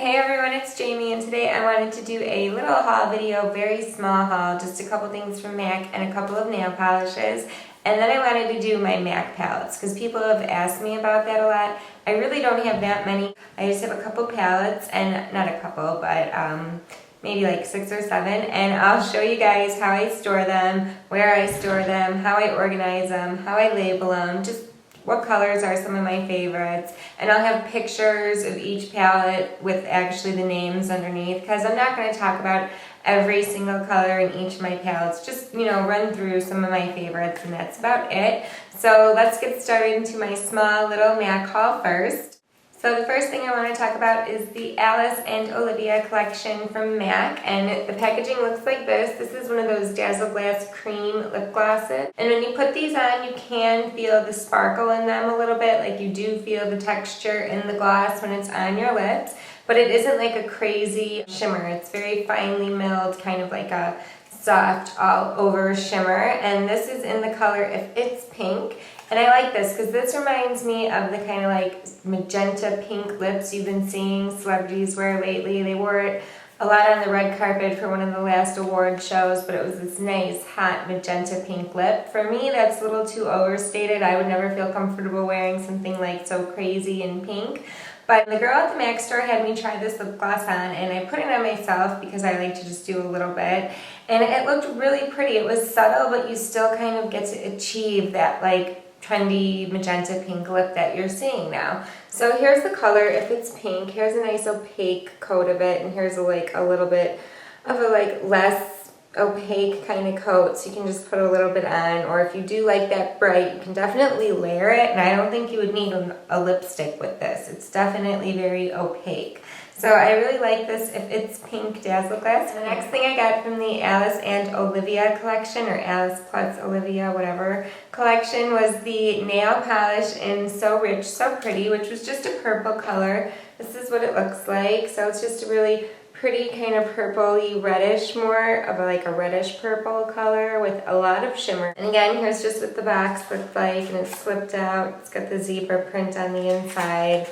Hey everyone, it's Jamie, and today I wanted to do a little haul video, very small haul, just a couple things from MAC and a couple of nail polishes. And then I wanted to do my MAC palettes because people have asked me about that a lot. I really don't have that many. I just have a couple palettes, and not a couple, but maybe like 6 or 7, and I'll show you guys how I store them, where I store them, how I organize them, how I label them, just what colors are some of my favorites, and I'll have pictures of each palette with actually the names underneath, because I'm not going to talk about every single color in each of my palettes, just, run through some of my favorites, and that's about it. So let's get started into my small little MAC haul first. So the first thing I want to talk about is the Alice and Olivia collection from MAC, and the packaging looks like this. This is one of those Dazzle Glass cream lip glosses, and when you put these on, you can feel the sparkle in them a little bit, like you do feel the texture in the gloss when it's on your lips, but it isn't like a crazy shimmer. It's very finely milled, kind of like a soft all over shimmer, and this is in the color If It's Pink. And I like this because this reminds me of the kind of like magenta pink lips you've been seeing celebrities wear lately. They wore it a lot on the red carpet for one of the last award shows, but it was this nice hot magenta pink lip. For me, that's a little too overstated. I would never feel comfortable wearing something like so crazy and pink. But the girl at the MAC store had me try this lip gloss on, and I put it on myself because I like to just do a little bit. And it looked really pretty. It was subtle, but you still kind of get to achieve that like trendy magenta pink lip that you're seeing now. So here's the color If It's Pink. Here's a nice opaque coat of it, and here's a little bit of a less opaque kind of coat, so you can just put a little bit on, or if you do like that bright, you can definitely layer it, and I don't think you would need a lipstick with this. It's definitely very opaque. So I really like this If It's Pink Dazzle Glass. The next thing I got from the Alice and Olivia collection, or Alice plus Olivia, whatever, collection, was the nail polish in So Rich, So Pretty, which was just a purple color. This is what it looks like. So it's just a really pretty kind of purpley reddish, more of a reddish purple color with a lot of shimmer. And again, here's just what the box looked like, and it's slipped out. It's got the zebra print on the inside.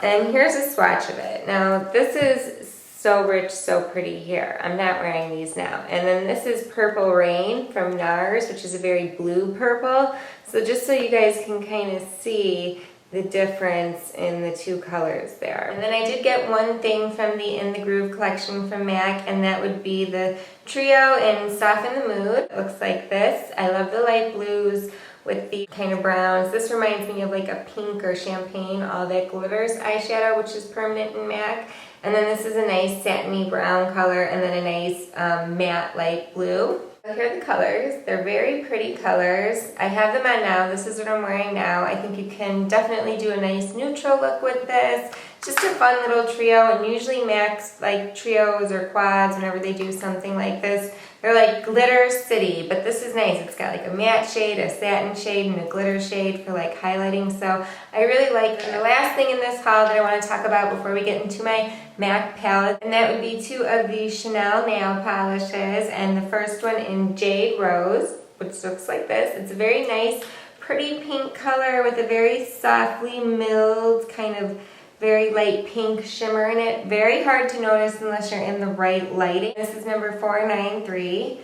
And here's a swatch of it. Now, this is So Rich, So Pretty here. I'm not wearing these now. And then this is Purple Rain from NARS, which is a very blue purple. So just so you guys can kind of see the difference in the two colors there. And then I did get one thing from the In the Groove collection from MAC, and that would be the trio in Soften the Mood. It looks like this. I love the light blues with the kind of browns. This reminds me of like a pink or champagne All That Glitters eyeshadow, which is permanent in MAC. And then this is a nice satiny brown color, and then a nice matte light blue. So here are the colors. They're very pretty colors. I have them on now. This is what I'm wearing now. I think you can definitely do a nice neutral look with this. Just a fun little trio, and usually MAC's like trios or quads, whenever they do something like this, they're like glitter city, but this is nice. It's got like a matte shade, a satin shade, and a glitter shade for like highlighting, so I really like it. The last thing in this haul that I want to talk about before we get into my MAC palette, and that would be 2 of the Chanel nail polishes, and the first one in Jade Rose, which looks like this. It's a very nice, pretty pink color with a very softly milled kind of very light pink shimmer in it. Very hard to notice unless you're in the right lighting. This is number 493.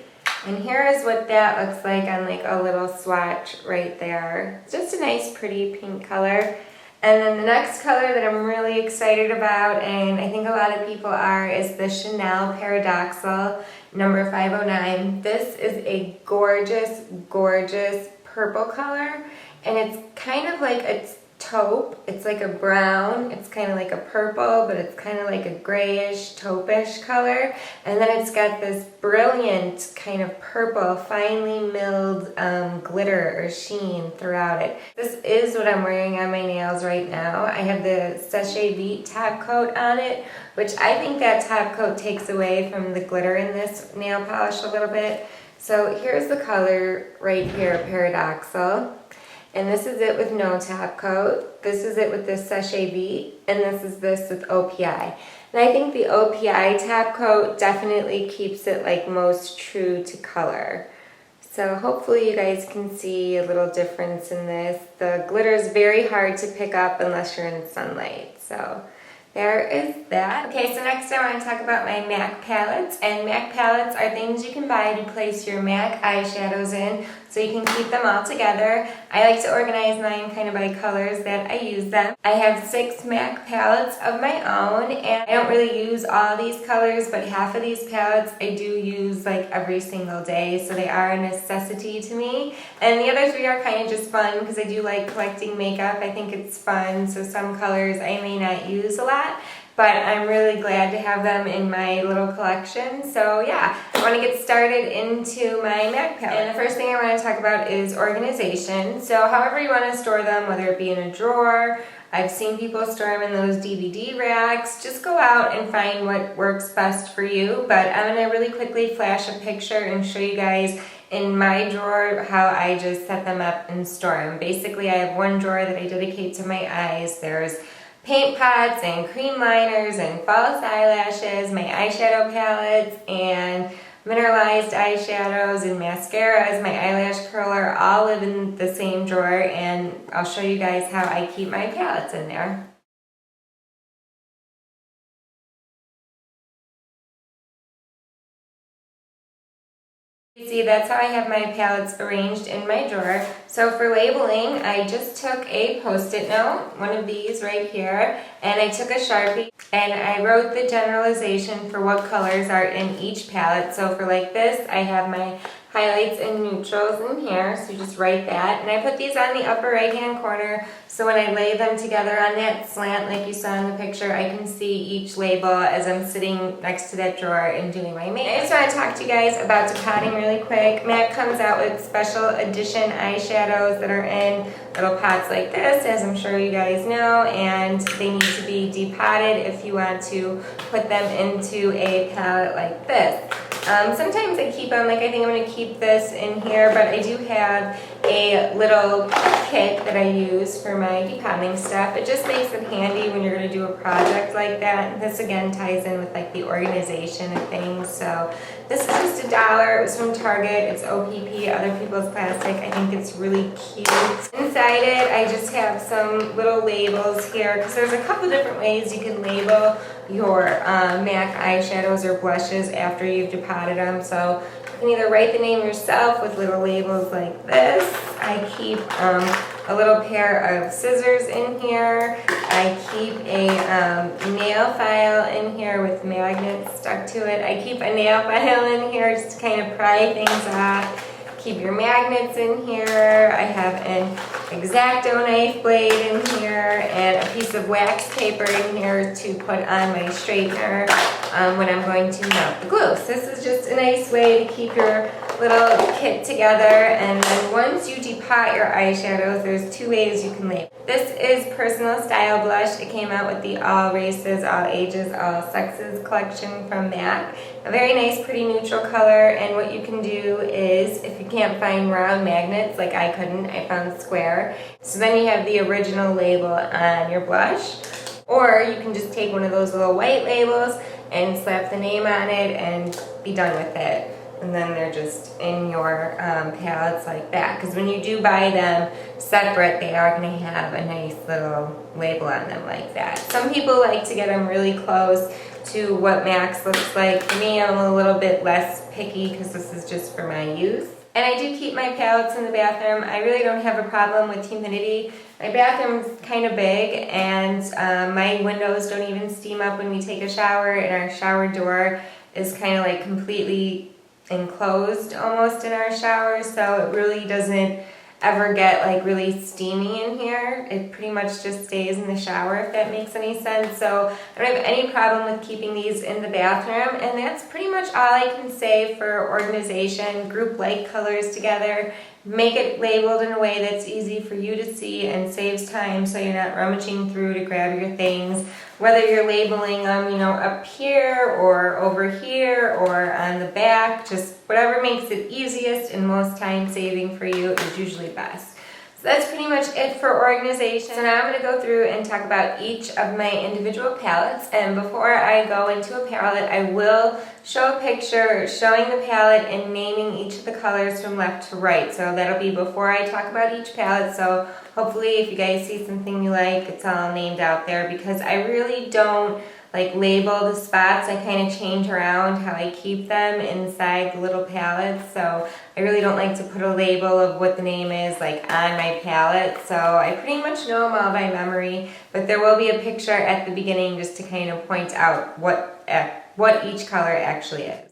And here is what that looks like on like a little swatch right there. It's just a nice pretty pink color. And then the next color that I'm really excited about, and I think a lot of people are, is the Chanel Paradoxal number 509. This is a gorgeous, gorgeous purple color, and it's kind of like a taupe. It's like a brown, it's kind of like a purple, but it's kind of like a grayish, taupe-ish color. And then it's got this brilliant kind of purple, finely milled glitter or sheen throughout it. This is what I'm wearing on my nails right now. I have the Sachet Vite top coat on it, which I think that top coat takes away from the glitter in this nail polish a little bit. So here's the color right here, Paradoxal. And this is it with no top coat. This is it with this Sachet Vite, and this with OPI. And I think the OPI top coat definitely keeps it like most true to color. So hopefully you guys can see a little difference in this. The glitter is very hard to pick up unless you're in sunlight. So there is that. Okay, so next I want to talk about my MAC palettes. And MAC palettes are things you can buy to place your MAC eyeshadows in so you can keep them all together. I like to organize mine kind of by colors that I use them. I have 6 MAC palettes of my own, and I don't really use all these colors, but half of these palettes I do use like every single day, so they are a necessity to me. And the other 3 are kind of just fun because I do like collecting makeup. I think it's fun, so some colors I may not use a lot, but I'm really glad to have them in my little collection. So yeah, I want to get started into my MAC palette. And the first thing I want to talk about is organization. So however you want to store them, whether it be in a drawer, I've seen people store them in those DVD racks. Just go out and find what works best for you. But I'm going to really quickly flash a picture and show you guys in my drawer how I just set them up and store them. Basically, I have one drawer that I dedicate to my eyes. There's paint pots and cream liners and false eyelashes, my eyeshadow palettes and mineralized eyeshadows and mascaras, my eyelash curler, all live in the same drawer, and I'll show you guys how I keep my palettes in there. You see, that's how I have my palettes arranged in my drawer. So for labeling, I just took a Post-it note, one of these right here, and I took a Sharpie and I wrote the generalization for what colors are in each palette. So for like this, I have my highlights and neutrals in here, so you just write that. And I put these on the upper right hand corner, so when I lay them together on that slant like you saw in the picture, I can see each label as I'm sitting next to that drawer and doing my makeup. I just want to talk to you guys about depotting really quick. MAC comes out with special edition eyeshadows that are in little pots like this, as I'm sure you guys know, and they need to be depotted if you want to put them into a palette like this. Sometimes I keep them, like I think I'm going to keep this in here, but I do have a little kit that I use for my depotting stuff. It just makes it handy when you're going to do a project like that. This again ties in with like the organization of things. So this is just $1. It was from Target. It's OPP, other people's plastic. I think it's really cute. Inside it, I just have some little labels here because there's a couple different ways you can label your MAC eyeshadows or blushes after you've depotted them. So you can either write the name yourself with little labels like this. I keep a little pair of scissors in here. I keep a nail file in here with magnets stuck to it. I keep a nail file in here just to kind of pry things off. Keep your magnets in here. I have an X-Acto knife blade in here and a piece of wax paper in here to put on my straightener when I'm going to melt the glue. So this is just a nice way to keep your little kit together. And then once you depot your eyeshadows, there's 2 ways you can label. This is Personal Style Blush. It came out with the All Races, All Ages, All Sexes collection from MAC. A very nice, pretty neutral color, and what you can do is, if you can't find round magnets, like I couldn't, I found square. So then you have the original label on your blush, or you can just take one of those little white labels and slap the name on it and be done with it. And then they're just in your palettes like that. Because when you do buy them separate, they are going to have a nice little label on them like that. Some people like to get them really close to what MAC's looks like. For me, I'm a little bit less picky because this is just for my use. And I do keep my palettes in the bathroom. I really don't have a problem with humidity. My bathroom's kind of big, and my windows don't even steam up when we take a shower, and our shower door is kind of like completely enclosed almost in our shower, so it really doesn't ever get like really steamy in here. It pretty much just stays in the shower, if that makes any sense. So I don't have any problem with keeping these in the bathroom, and that's pretty much all I can say for organization. Group like colors together, make it labeled in a way that's easy for you to see and saves time so you're not rummaging through to grab your things. Whether you're labeling them, you know, up here or over here or on the back, just whatever makes it easiest and most time saving for you is usually best. That's pretty much it for organization. So now I'm going to go through and talk about each of my individual palettes. And before I go into a palette, I will show a picture showing the palette and naming each of the colors from left to right. So that'll be before I talk about each palette. So hopefully if you guys see something you like, it's all named out there, because I really don't like label the spots. I kind of change around how I keep them inside the little palettes. So I really don't like to put a label of what the name is like on my palette. So I pretty much know them all by memory, but there will be a picture at the beginning just to kind of point out what each color actually is.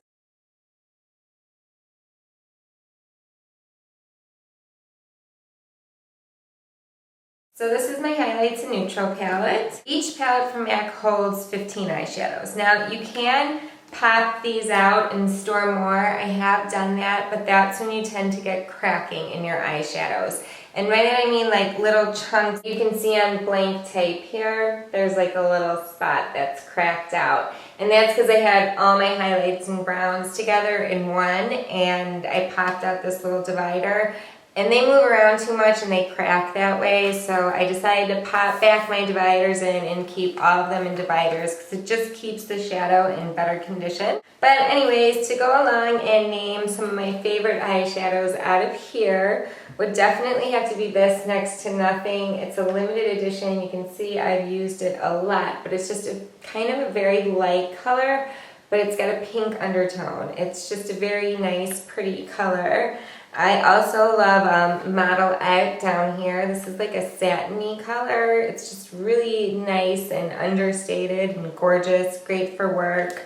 So this is my highlights and neutral palette. Each palette from MAC holds 15 eyeshadows. Now you can pop these out and store more. I have done that, but that's when you tend to get cracking in your eyeshadows. And by that I mean like little chunks. You can see on blank tape here, there's like a little spot that's cracked out. And that's because I had all my highlights and browns together in one, and I popped out this little divider. And they move around too much and they crack that way, so I decided to pop back my dividers in and keep all of them in dividers because it just keeps the shadow in better condition. But anyways, to go along and name some of my favorite eyeshadows out of here would definitely have to be this Next to Nothing. It's a limited edition. You can see I've used it a lot, but it's just a kind of a very light color, but it's got a pink undertone. It's just a very nice, pretty color. I also love Model Out down here. This is like a satiny color. It's just really nice and understated and gorgeous, great for work.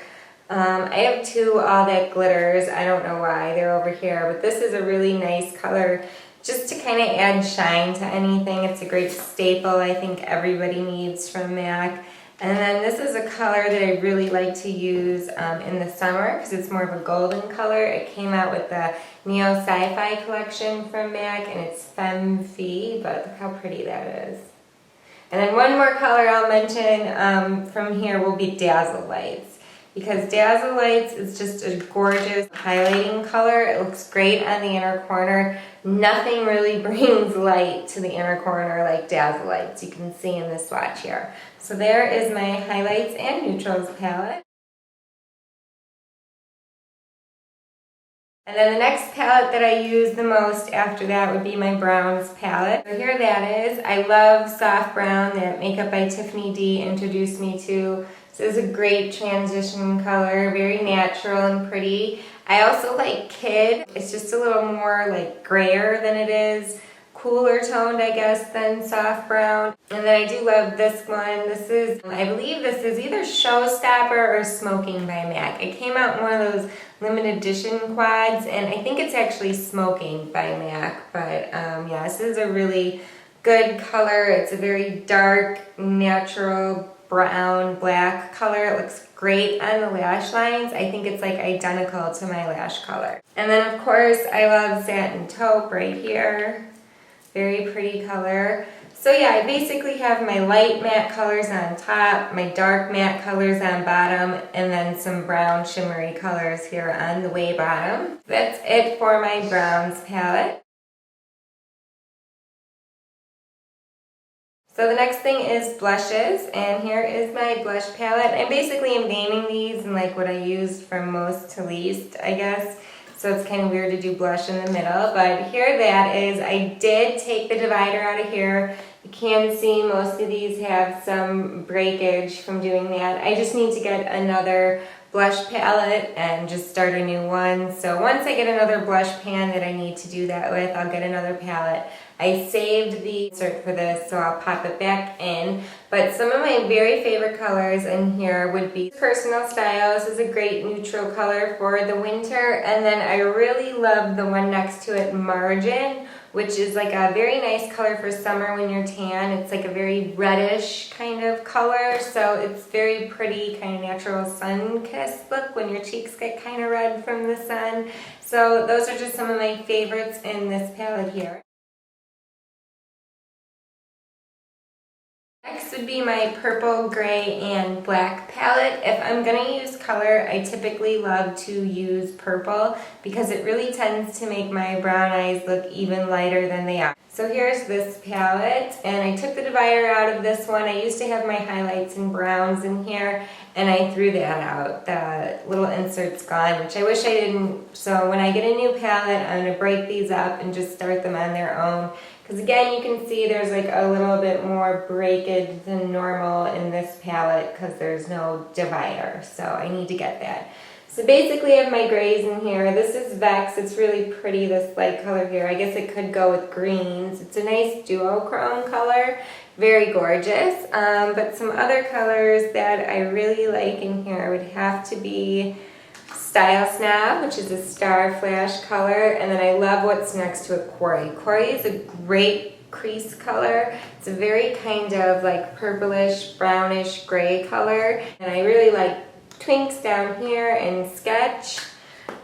I have two All That Glitters. I don't know why they're over here, but this is a really nice color just to kind of add shine to anything. It's a great staple I think everybody needs from MAC. And then this is a color that I really like to use in the summer because it's more of a golden color. It came out with the Neo Sci-Fi collection from MAC, and it's Femme Fille, but look how pretty that is. And then one more color I'll mention from here will be Dazzle Lights, because Dazzle Lights is just a gorgeous highlighting color. It looks great on the inner corner. Nothing really brings light to the inner corner like Dazzle Lights, you can see in this swatch here. So there is my highlights and neutrals palette. And then the next palette that I use the most after that would be my browns palette. So here that is. I love soft brown that Makeup by Tiffany D introduced me to. This is a great transition color, very natural and pretty. I also like Kid. It's just a little more like grayer than it is. Cooler toned, I guess, than soft brown. And then I do love this one. This is, I believe this is either Showstopper or Smoking by MAC. It came out in one of those limited edition quads, and I think it's actually Smoking by MAC. But yeah, this is a really good color. It's a very dark, natural brown, black color. It looks great on the lash lines. I think it's like identical to my lash color. And then of course, I love Satin Taupe right here. Very pretty color. So yeah, I basically have my light matte colors on top, my dark matte colors on bottom, and then some brown shimmery colors here on the way bottom. That's it for my browns palette. So the next thing is blushes, and here is my blush palette. I basically am naming these in like what I used from most to least, I guess. So it's kind of weird to do blush in the middle, but here that is. I did take the divider out of here. You can see most of these have some breakage from doing that. I just need to get another blush palette and just start a new one. So once I get another blush pan that I need to do that with, I'll get another palette. I saved the insert for this, so I'll pop it back in. But some of my very favorite colors in here would be Personal Style. This is a great neutral color for the winter. And then I really love the one next to it, Margin, which is like a very nice color for summer when you're tan. It's like a very reddish kind of color, so it's very pretty, kind of natural sun-kissed look when your cheeks get kind of red from the sun. So those are just some of my favorites in this palette here. Next would be my purple, gray, and black palette. If I'm gonna use color, I typically love to use purple because it really tends to make my brown eyes look even lighter than they are. So here's this palette, and I took the divider out of this one. I used to have my highlights and browns in here, and I threw that out. The little insert's gone, which I wish I didn't. So when I get a new palette, I'm gonna break these up and just start them on their own. Because again, you can see there's like a little bit more breakage than normal in this palette because there's no divider. So I need to get that. So basically I have my grays in here. This is Vex. It's really pretty, this light color here. I guess it could go with greens. It's a nice duochrome color. Very gorgeous. But some other colors that I really like in here would have to be Style Snob, which is a star flash color, and then I love what's next to it, Quarry. Quarry is a great crease color. It's a very kind of like purplish, brownish, gray color, and I really like Twinks down here and Sketch.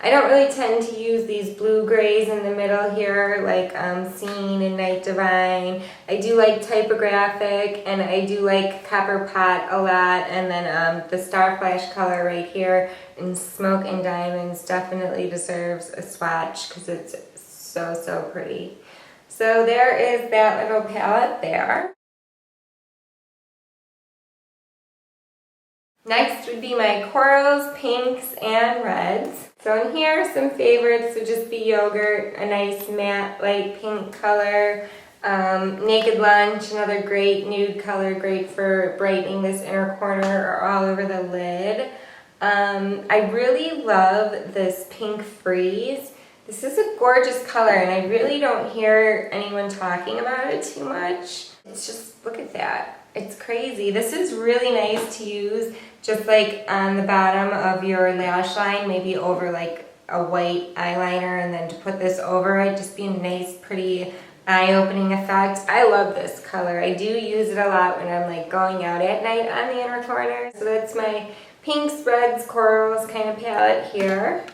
I don't really tend to use these blue grays in the middle here, like Scene and Night Divine. I do like Typographic, and I do like Copper Pot a lot, and then the Star Flash color right here in Smoke and Diamonds definitely deserves a swatch because it's so, so pretty. So there is that little palette there. Next would be my corals, pinks, and reds. So in here, some favorites would just be Yogurt, a nice matte light pink color. Naked Lunch, another great nude color, great for brightening this inner corner or all over the lid. I really love this Pink Freeze. This is a gorgeous color, and I really don't hear anyone talking about it too much. It's just, look at that. It's crazy. This is really nice to use just like on the bottom of your lash line, maybe over like a white eyeliner, and then to put this over it, just be a nice, pretty eye-opening effect. I love this color. I do use it a lot when I'm like going out at night on the inner corner. So that's my pinks, reds, corals kind of palette here.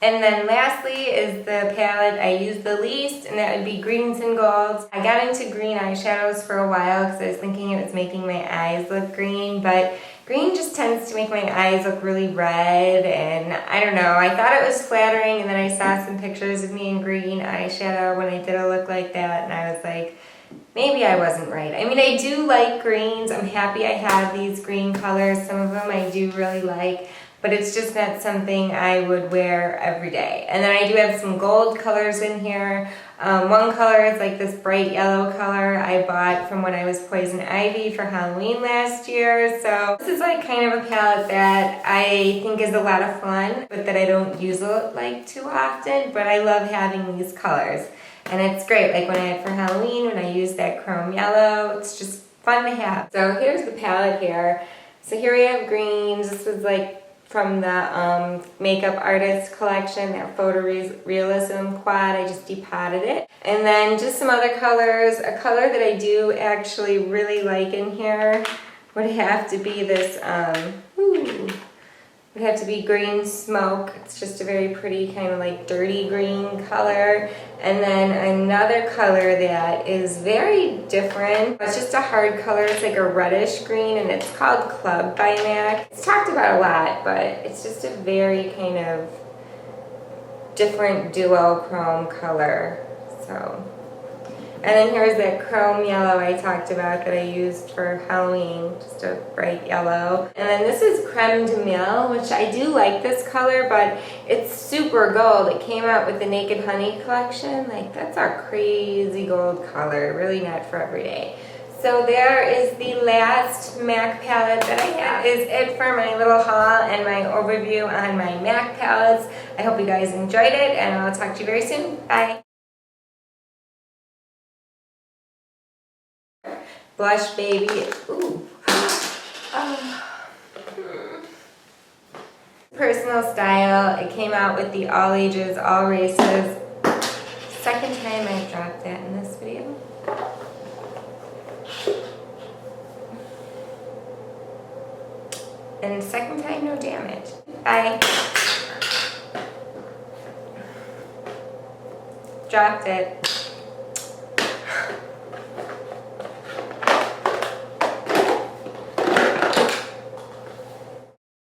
And then lastly is the palette I use the least, and that would be Greens and Golds. I got into green eyeshadows for a while because I was thinking it was making my eyes look green, but green just tends to make my eyes look really red, and I don't know. I thought it was flattering, and then I saw some pictures of me in green eyeshadow when I did a look like that, and I was like, maybe I wasn't right. I mean, I do like greens. I'm happy I have these green colors. Some of them I do really like, but it's just not something I would wear every day. And then I do have some gold colors in here. One color is like this bright yellow color I bought from when I was Poison Ivy for Halloween last year. So this is like kind of a palette that I think is a lot of fun, but that I don't use like too often, but I love having these colors. And it's great, like when I had for Halloween, when I used that chrome yellow, it's just fun to have. So here's the palette here. So here we have greens. This was like from the Makeup Artist collection, that Photorealism quad. I just depotted it. And then just some other colors. A color that I do actually really like in here would have to be this, would have to be Green Smoke. It's just a very pretty kind of like dirty green color. And then another color that is very different. It's just a hard color. It's like a reddish green, and it's called Club by MAC. It's talked about a lot, but it's just a very kind of different duochrome color. So, and then here's that chrome yellow I talked about that I used for Halloween, just a bright yellow. And then this is Creme de Mille, which I do like this color, but it's super gold. It came out with the Naked Honey collection. Like, that's a crazy gold color, really not for every day. So there is the last MAC palette that I have. That is it for my little haul and my overview on my MAC palettes. I hope you guys enjoyed it, and I'll talk to you very soon. Bye. Blush Baby. Ooh. Personal Style. It came out with the all ages, all races. Second time I dropped that in this video. And second time, no damage. Bye. Dropped it.